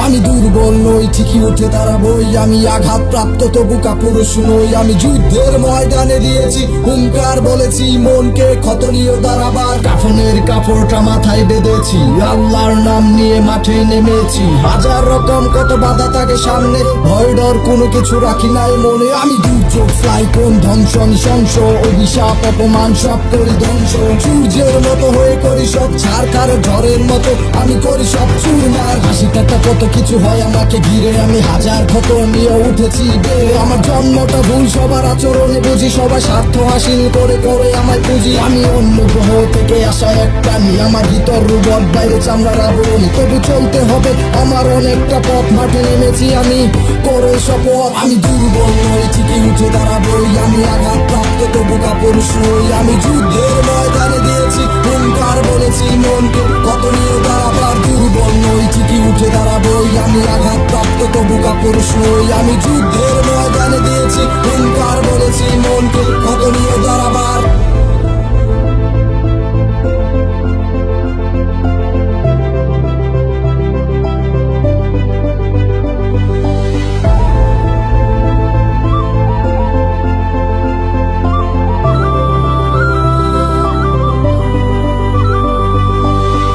আমি দুর্বল নই, ঠিকই উঠে দাঁড়াবই। আমি আঘাতপ্রাপ্ত তবু কাপুরুষ নই। আমি যুদ্ধের ময়দানে দিয়েছি হুঙ্কার, বলেছি মনকে ক্ষত নিয়ে দাঁড়াবার। কাফনের কাপড়টা মাথায় বেঁধেছি, আল্লাহর নাম নিয়ে মাঠে নেমেছি। হাজার রকম কত বাধা থাকে সামনে, ভয় ডর কোনো কিছু রাখি নাই মনে। আমি দুর্যোগ, সাইক্লোন, ধ্বংস, নৃশংস, অভিশাপ, অপমান সব করি ধ্বংস। সূর্যের মতো হয়ে করি সব ছাড়খার, ঝড়ের মতো আমি করি সব চুরমার। হাসি ঠাট্টা কত কিছু হয় আমাকে ঘিরে, আমি হাজার ক্ষত নিয়ে উঠেছি বেড়ে। আমার জন্মটা ভুল, সবার আচরণে বুঝি, সবার স্বার্থ হাসিল করে করে আমায় পুঁজি। আমি অন্য গ্রহ থেকে আসা এক প্রাণী, আমার ভিতর রোবট, বাইরে চামড়ার আবরণী। তবু চলতে হবে আমার অনেকটা পথ, মাঠে নেমেছি আমি করে শপথ। আমি দুর্বল নই, ঠিকই উঠে দাঁড়াবই। আমি আঘাতপ্রাপ্ত তবু কাপুরুষ নই। আমি যুদ্ধের ময়দানে দিয়েছি হুঙ্কার, বলেছি মনকে কত নিয়ে দাঁড়াবার। দুর্বল নই, ঠিকই উঠে দাঁড়াবই। আমি আঘাতপ্রাপ্ত তবু কাপুরুষ নই। আমি যুদ্ধের ময়দানে দিয়েছি হুঙ্কার, বলেছি মনকে কত নিয়ে দাঁড়াবার।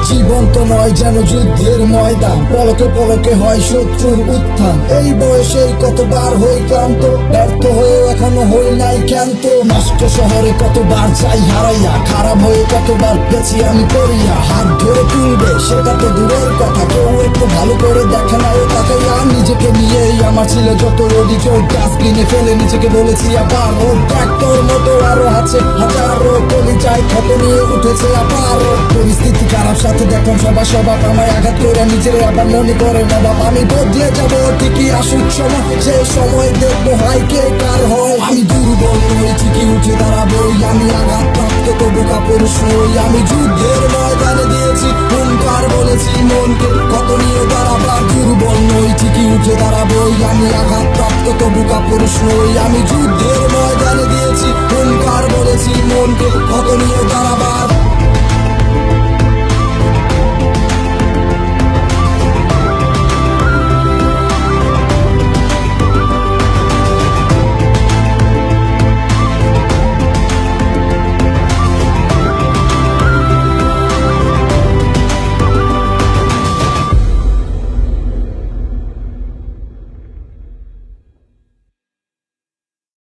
জীবন তো নয় যেন যুদ্ধের ময়দান, পলকে পলকে হয় শত্রুর উত্থান। এই বয়সে কতবার হই ক্লান্ত, ব্যর্থ হয়ে এখনো হই নাই ক্ষান্ত। নষ্ট শহরে কতবার যাই হারাইয়া, খারাপ হয়ে কতবার গেছি আমি পড়িয়া। হাত ধরে তুলবে সেটা তো দূরের কথা, কেউ একটু ভালো করে দেখে না ও তাকাইয়া। নিজেকে নিয়েই আমার ছিল যত অভিযোগ, ডাস্টবিনে ফেলে নিজেকে বলেছি আবার ও ট্রাক্টর মতো আরো আছে হাজারো। কলিজায় ক্ষত নিয়ে উঠেছে আবার। পরিস্থিতি খারাপ, সাথে দেখলাম সবার স্বভাব আমায় আঘাত করে, নিজের আবার মনে করে নবাব। আমি বদলে যাবো ঠিকই আসুক সময়, সে সময় দেখবো হাই কে কার হয়। আমি দুর্বল নই, ঠিকই উঠে দাঁড়াবই। আমি আঘাতপ্রাপ্ত তবু কাপুরুষ নই। আমি যুদ্ধের ময়দানে দিয়েছি হুঙ্কার, বলেছি মনকে কত নিয়ে দাঁড়াবার। দুর্বল নই, ঠিকই উঠে দাঁড়াবই। আমি আঘাতপ্রাপ্ত তবু কাপুরুষ নই। আমি যুদ্ধের ময়দানে দিয়েছি হুঙ্কার, বলেছি মনকে কত নিয়ে দাঁড়াবার।